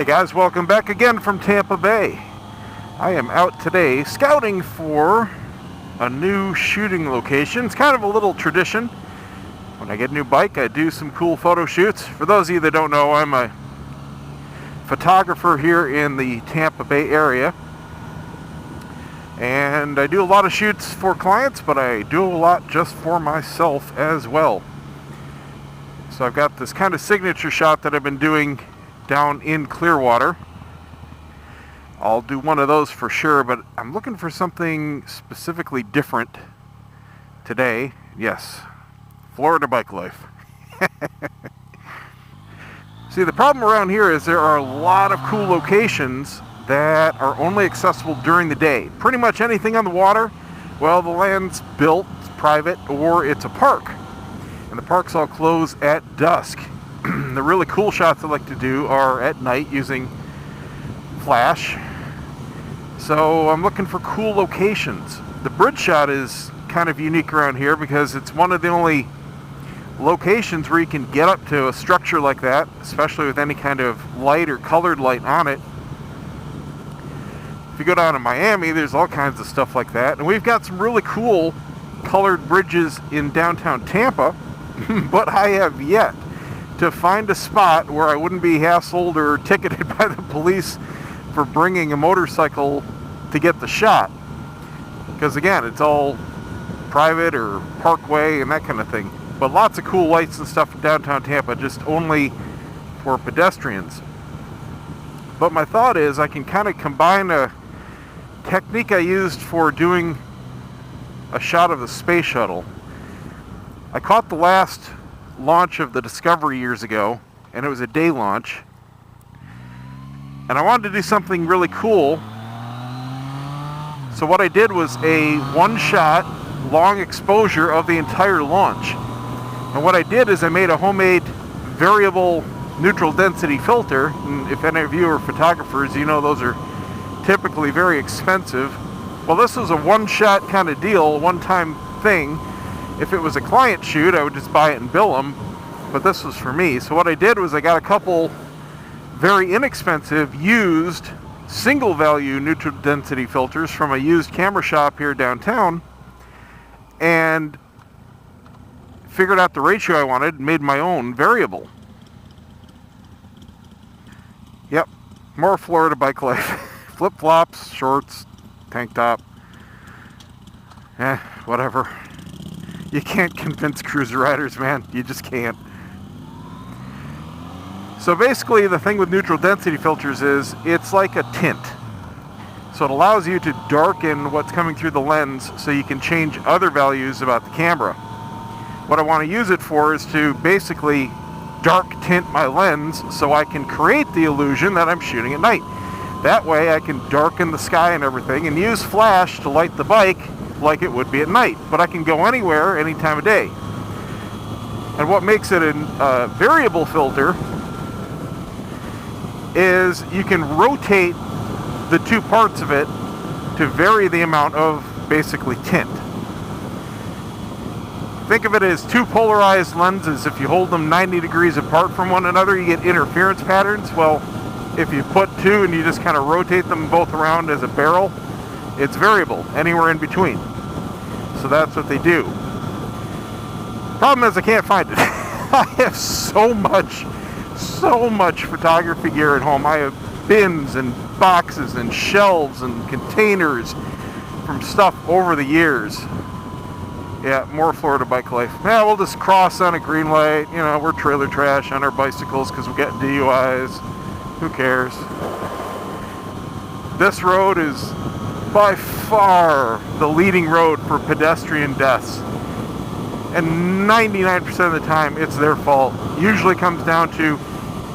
Hey guys, welcome back again from Tampa Bay. I am out today scouting for a new shooting location. It's kind of a little tradition. When I get a new bike, I do some cool photo shoots. For those of you that don't know, I'm a photographer here in the Tampa Bay area. And I do a lot of shoots for clients, but I do a lot just for myself as well. So I've got this kind of signature shot that I've been doing down in Clearwater. I'll do one of those for sure, but I'm looking for something specifically different today. Yes, Florida bike life. See, the problem around here is there are a lot of cool locations that are only accessible during the day. Pretty much anything on the water, well, the land's built, it's private, or it's a park. And the parks all close at dusk. The really cool shots I like to do are at night using flash. So I'm looking for cool locations. The bridge shot is kind of unique around here because it's one of the only locations where you can get up to a structure like that, especially with any kind of light or colored light on it. If you go down to Miami, there's all kinds of stuff like that. And we've got some really cool colored bridges in downtown Tampa, but I have yet to find a spot where I wouldn't be hassled or ticketed by the police for bringing a motorcycle to get the shot. Because again, it's all private or parkway and that kind of thing. But lots of cool lights and stuff in downtown Tampa, just only for pedestrians. But my thought is I can kind of combine a technique I used for doing a shot of the space shuttle. I caught the last launch of the Discovery years ago, and it was a day launch, and I wanted to do something really cool. So what I did was a one-shot long exposure of the entire launch. And what I did is I made a homemade variable neutral density filter, and if any of you are photographers, you know those are typically very expensive. Well, this was a one-shot kind of deal, one-time thing. If it was a client shoot, I would just buy it and bill them, but this was for me. So what I did was I got a couple very inexpensive used single value neutral density filters from a used camera shop here downtown and figured out the ratio I wanted and made my own variable. Yep, more Florida bike life. Flip-flops, shorts, tank top, whatever. You can't convince cruiser riders, man. You just can't. So basically, the thing with neutral density filters is it's like a tint. So it allows you to darken what's coming through the lens so you can change other values about the camera. What I want to use it for is to basically dark tint my lens so I can create the illusion that I'm shooting at night. That way I can darken the sky and everything and use flash to light the bike like it would be at night, but I can go anywhere, any time of day. And what makes it a variable filter is you can rotate the two parts of it to vary the amount of basically tint. Think of it as two polarized lenses. If you hold them 90 degrees apart from one another, you get interference patterns. Well, if you put two and you just kind of rotate them both around as a barrel, it's variable, anywhere in between. So that's what they do. Problem is I can't find it. I have so much photography gear at home. I have bins and boxes and shelves and containers from stuff over the years. Yeah, more Florida bike life. Yeah, we'll just cross on a green light. You know, we're trailer trash on our bicycles because we get DUIs. Who cares? This road is by far the leading road for pedestrian deaths. And 99% of the time, it's their fault. Usually comes down to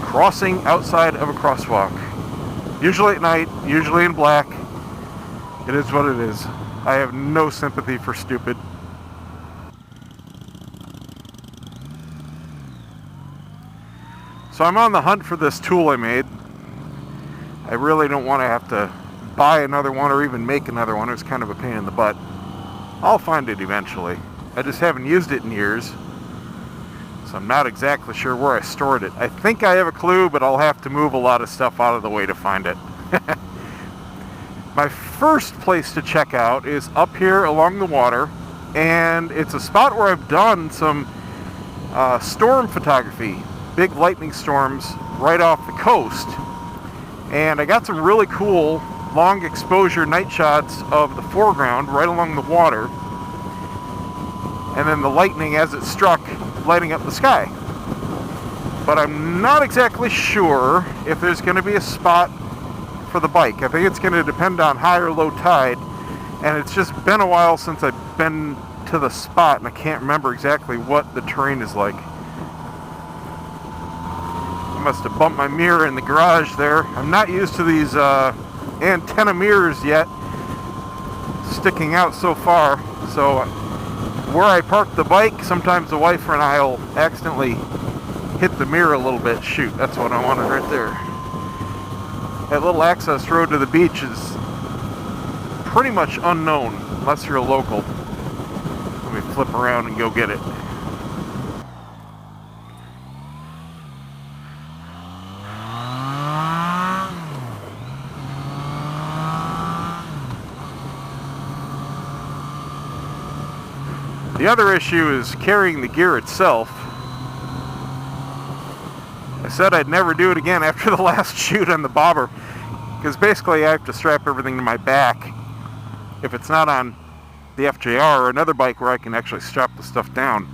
crossing outside of a crosswalk. Usually at night, usually in black. It is what it is. I have no sympathy for stupid. So I'm on the hunt for this tool I made. I really don't want to have to buy another one or even make another one. It's kind of a pain in the butt. I'll find it eventually. I just haven't used it in years. so I'm not exactly sure where I stored it. I think I have a clue, but I'll have to move a lot of stuff out of the way to find it. My first place to check out is up here along the water, and it's a spot where I've done some storm photography, big lightning storms right off the coast, and I got some really cool long exposure night shots of the foreground right along the water, and then the lightning as it struck lighting up the sky. But I'm not exactly sure if there's going to be a spot for the bike. I think it's going to depend on high or low tide, and it's just been a while since I've been to the spot, and I can't remember exactly what the terrain is like. I must have bumped my mirror in the garage there. I'm not used to these antenna mirrors yet, sticking out so far. So where I park the bike, sometimes the wife and I will accidentally hit the mirror a little bit. Shoot, that's what I wanted right there. That little access road to the beach is pretty much unknown unless you're a local. Let me flip around and go get it. The other issue is carrying the gear itself. I said I'd never do it again after the last shoot on the bobber, because basically I have to strap everything to my back if it's not on the FJR or another bike where I can actually strap the stuff down.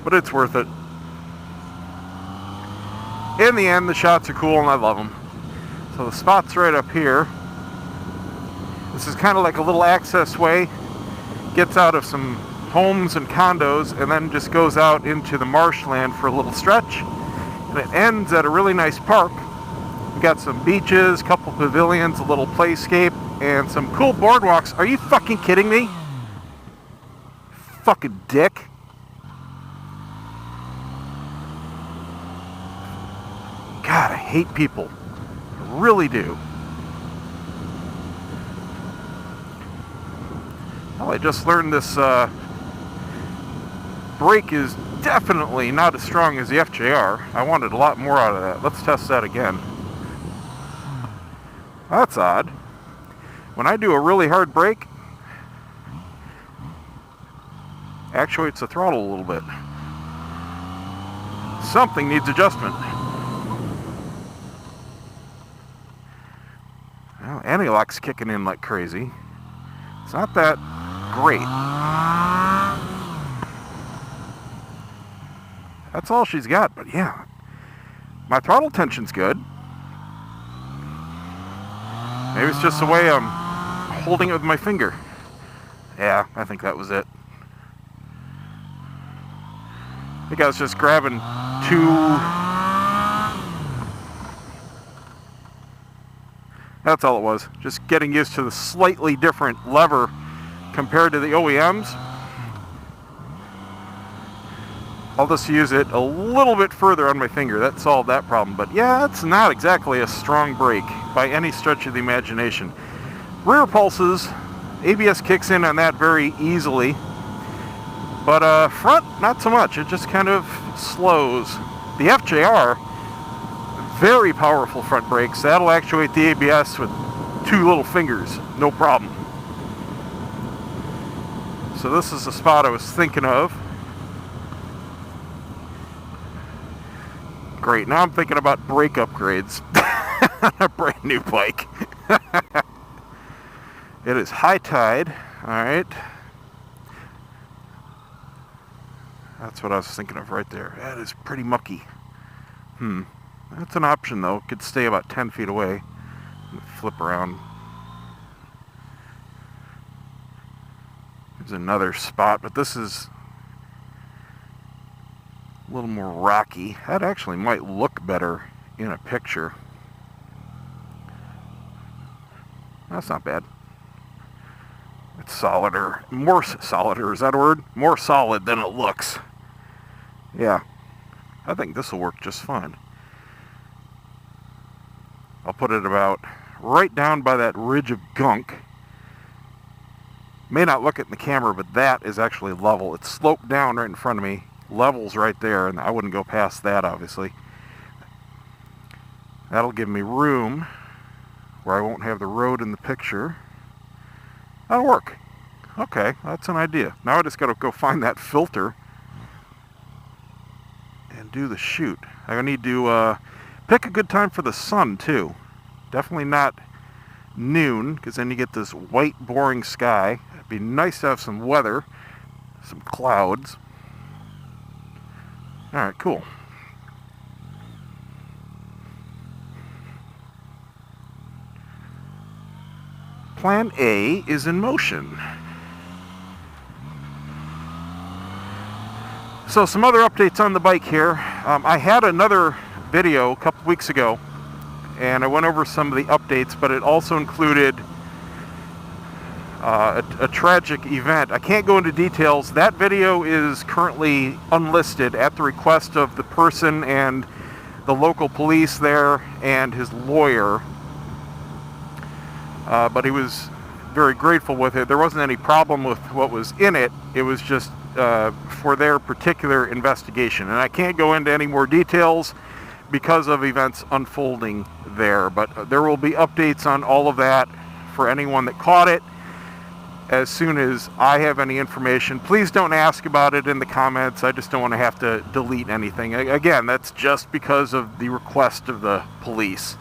But it's worth it. In the end, the shots are cool and I love them. So the spot's right up here. This is kind of like a little access way. Gets out of some homes and condos and then just goes out into the marshland for a little stretch. And it ends at a really nice park. We got some beaches, couple pavilions, a little playscape, and some cool boardwalks. Are you fucking kidding me? Fucking dick. God, I hate people. I really do. Well, I just learned this brake is definitely not as strong as the FJR. I wanted a lot more out of that. Let's test that again. That's odd. When I do a really hard brake, actuates the throttle a little bit. Something needs adjustment. Well, anti-lock's kicking in like crazy. It's not that great. That's all she's got, but yeah. My throttle tension's good. Maybe it's just the way I'm holding it with my finger. Yeah, I think that was it. I think I was just grabbing two... That's all it was. Just getting used to the slightly different lever compared to the OEMs. I'll just use it a little bit further on my finger. That solved that problem. But yeah, it's not exactly a strong brake by any stretch of the imagination. Rear pulses, ABS kicks in on that very easily. But front, not so much. It just kind of slows. The FJR, very powerful front brakes. That'll actuate the ABS with two little fingers, no problem. So this is the spot I was thinking of. Great, now I'm thinking about brake upgrades on a brand new bike. It is high tide, alright. That's what I was thinking of right there. That is pretty mucky. That's an option though. Could stay about 10 feet away. Flip around. There's another spot, but this is a little more rocky. That actually might look better in a picture. That's not bad. It's solider. More solider, is that a word? More solid than it looks. Yeah. I think this will work just fine. I'll put it about right down by that ridge of gunk. May not look it in the camera, but that is actually level. It's sloped down right in front of me. Level's right there, and I wouldn't go past that, obviously. That'll give me room where I won't have the road in the picture. That'll work. Okay, that's an idea. Now I just got to go find that filter and do the shoot. I need to pick a good time for the sun, too. Definitely not noon, because then you get this white, boring sky. It'd be nice to have some weather, some clouds. Alright, cool. Plan A is in motion. So some other updates on the bike here. I had another video a couple weeks ago, and I went over some of the updates, but it also included a tragic event. I can't go into details. That video is currently unlisted at the request of the person and the local police there and his lawyer. But he was very grateful with it. There wasn't any problem with what was in it. It was just for their particular investigation. And I can't go into any more details because of events unfolding there. But there will be updates on all of that for anyone that caught it as soon as I have any information. Please don't ask about it in the comments. I just don't want to have to delete anything. Again, that's just because of the request of the police.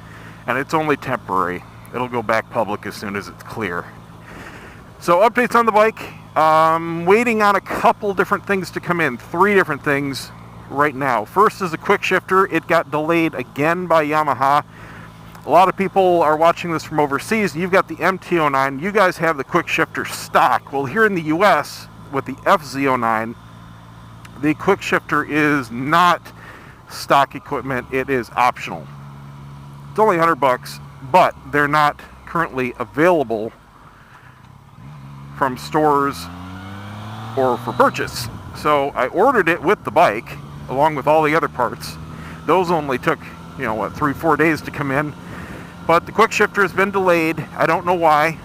And it's only temporary. It'll go back public as soon as it's clear. So updates on the bike. Waiting on a couple different things to come in. 3 different things right now. First is a quick shifter. It got delayed again by Yamaha. A lot of people are watching this from overseas. You've got the MT09. You guys have the quick shifter stock. Well, here in the US with the FZ09, the quick shifter is not stock equipment. It is optional. It's only $100, but they're not currently available from stores or for purchase. So I ordered it with the bike along with all the other parts. Those only took, 3-4 days to come in. But the quick shifter has been delayed. I don't know why.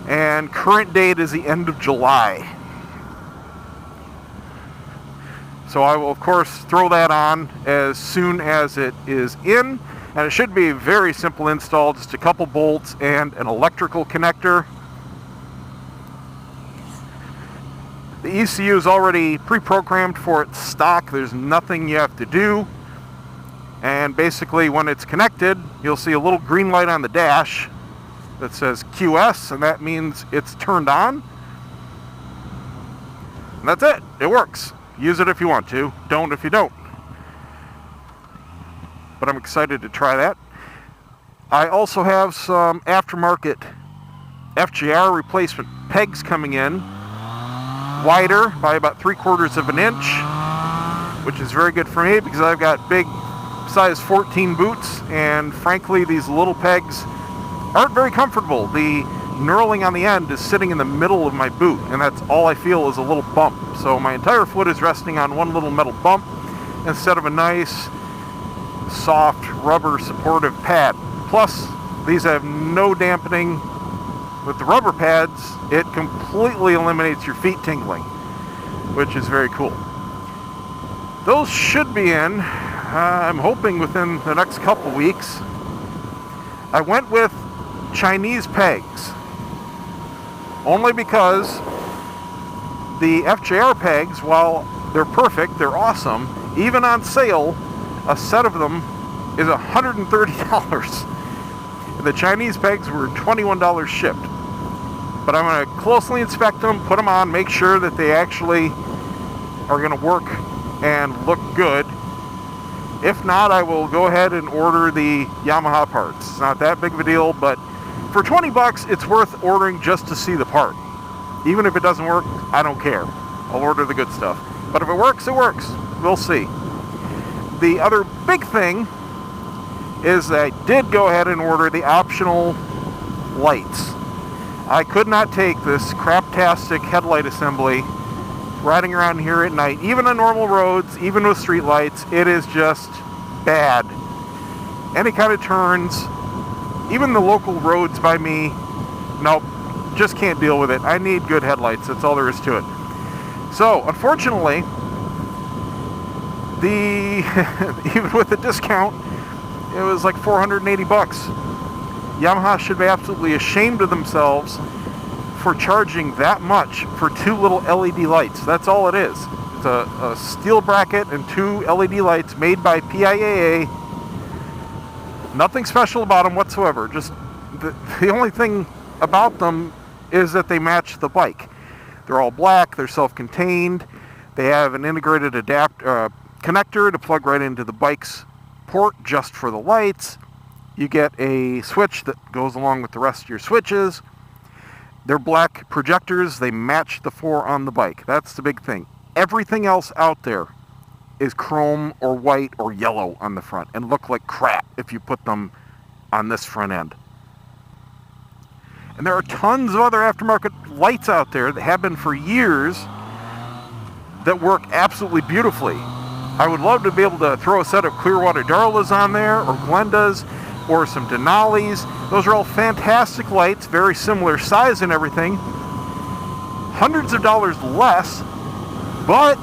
And current date is the end of July. So I will, of course, throw that on as soon as it is in. And it should be a very simple install, just a couple bolts and an electrical connector. The ECU is already pre-programmed for its stock. There's nothing you have to do. And basically when it's connected, you'll see a little green light on the dash that says QS, and that means it's turned on. And that's it. It works. Use it if you want to. Don't if you don't. But I'm excited to try that. I also have some aftermarket FJR replacement pegs coming in, wider by about 3/4 of an inch, which is very good for me because I've got big size 14 boots, and frankly these little pegs aren't very comfortable. The knurling on the end is sitting in the middle of my boot, and that's all I feel is a little bump. So my entire foot is resting on one little metal bump instead of a nice soft rubber supportive pad. Plus these have no dampening. With the rubber pads, it completely eliminates your feet tingling, which is very cool. Those should be in, I'm hoping within the next couple weeks. I went with Chinese pegs, only because the FJR pegs, while they're perfect, they're awesome, even on sale, a set of them is $130. The Chinese pegs were $21 shipped. But I'm going to closely inspect them, put them on, make sure that they actually are going to work and look good. If not, I will go ahead and order the Yamaha parts. It's not that big of a deal, but for $20, it's worth ordering just to see the part. Even if it doesn't work, I don't care. I'll order the good stuff. But if it works, it works. We'll see. The other big thing is that I did go ahead and order the optional lights. I could not take this craptastic headlight assembly riding around here at night, even on normal roads, even with street lights. It is just bad. Any kind of turns, even the local roads by me, nope, just can't deal with it. I need good headlights. That's all there is to it. So, unfortunately, even with the discount, it was like $480. Yamaha should be absolutely ashamed of themselves for charging that much for 2 little LED lights. That's all it is. It's a steel bracket and 2 LED lights made by PIAA. Nothing special about them whatsoever. Just the only thing about them is that they match the bike. They're all black. They're self-contained. They have an integrated connector to plug right into the bike's port just for the lights. You get a switch that goes along with the rest of your switches. They're black projectors. They match the 4 on the bike. That's the big thing. Everything else out there is chrome or white or yellow on the front and look like crap if you put them on this front end. And there are tons of other aftermarket lights out there that have been for years that work absolutely beautifully. I would love to be able to throw a set of Clearwater Darlas on there, or Glendas, or some Denalis. Those are all fantastic lights, very similar size and everything. Hundreds of dollars less, but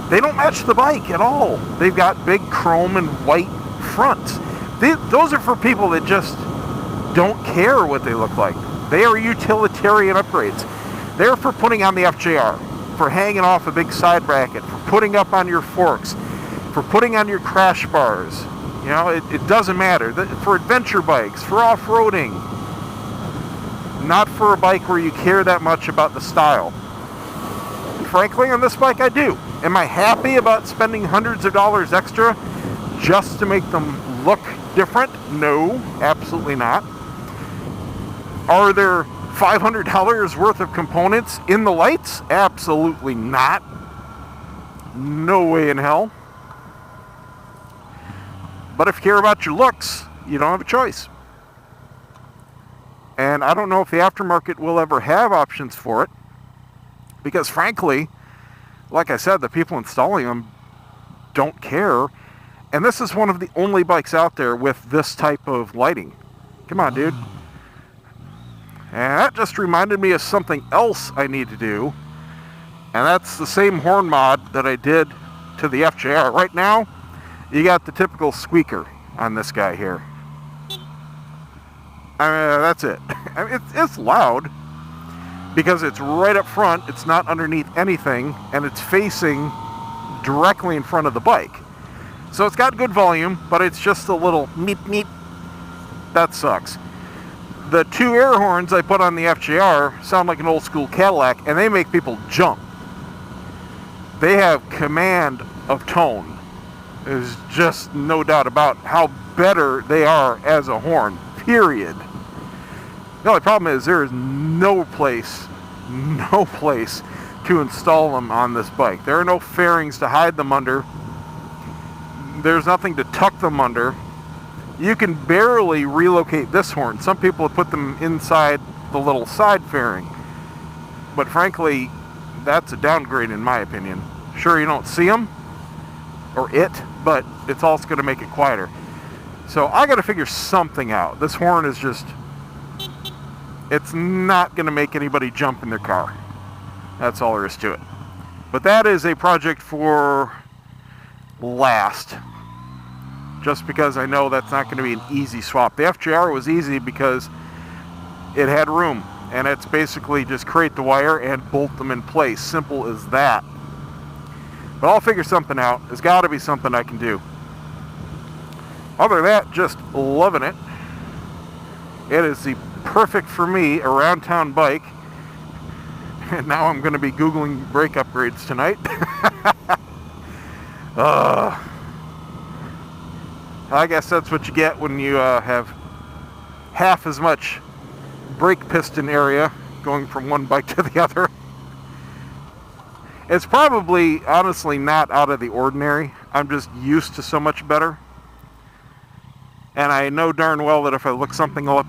they don't match the bike at all. They've got big chrome and white fronts. Those are for people that just don't care what they look like. They are utilitarian upgrades. They're for putting on the FJR, for hanging off a big side bracket, for putting up on your forks, for putting on your crash bars. You know, it doesn't matter. For adventure bikes, for off-roading. Not for a bike where you care that much about the style. And frankly, on this bike, I do. Am I happy about spending hundreds of dollars extra just to make them look different? No, absolutely not. Are there $500 worth of components in the lights? Absolutely not. No way in hell. But if you care about your looks, you don't have a choice. And I don't know if the aftermarket will ever have options for it, because frankly, like I said, the people installing them don't care. And this is one of the only bikes out there with this type of lighting. Come on, dude. And that just reminded me of something else I need to do. And that's the same horn mod that I did to the FJR. Right now, you got the typical squeaker on this guy here. That's it. I mean, it's loud because it's right up front. It's not underneath anything, and it's facing directly in front of the bike. So it's got good volume, but it's just a little meep meep. That sucks. The 2 air horns I put on the FJR sound like an old school Cadillac, and they make people jump. They have command of tone. There's just no doubt about how better they are as a horn, period. The only problem is there is no place to install them on this bike. There are no fairings to hide them under. There's nothing to tuck them under. You can barely relocate this horn. Some people have put them inside the little side fairing. But frankly, that's a downgrade in my opinion. Sure, you don't see them, or it, but it's also going to make it quieter. So I got to figure something out. This horn is just, it's not going to make anybody jump in their car. That's all there is to it. But that is a project for last. Just because I know that's not going to be an easy swap. The FJR was easy because it had room. And it's basically just create the wire and bolt them in place. Simple as that. But I'll figure something out. There's got to be something I can do. Other than that, just loving it. It is the perfect for me around town bike. And now I'm going to be Googling brake upgrades tonight. I guess that's what you get when you have half as much brake piston area going from one bike to the other. It's probably, honestly, not out of the ordinary. I'm just used to so much better. And I know darn well that if I look something up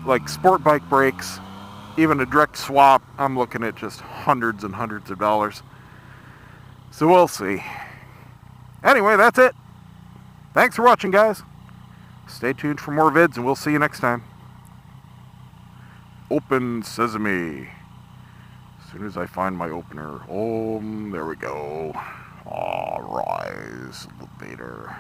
like sport bike brakes, even a direct swap, I'm looking at just hundreds and hundreds of dollars. So we'll see. Anyway, that's it. Thanks for watching, guys. Stay tuned for more vids, and we'll see you next time. open sesame. As soon as I find my opener. Oh, there we go. Rise, elevator.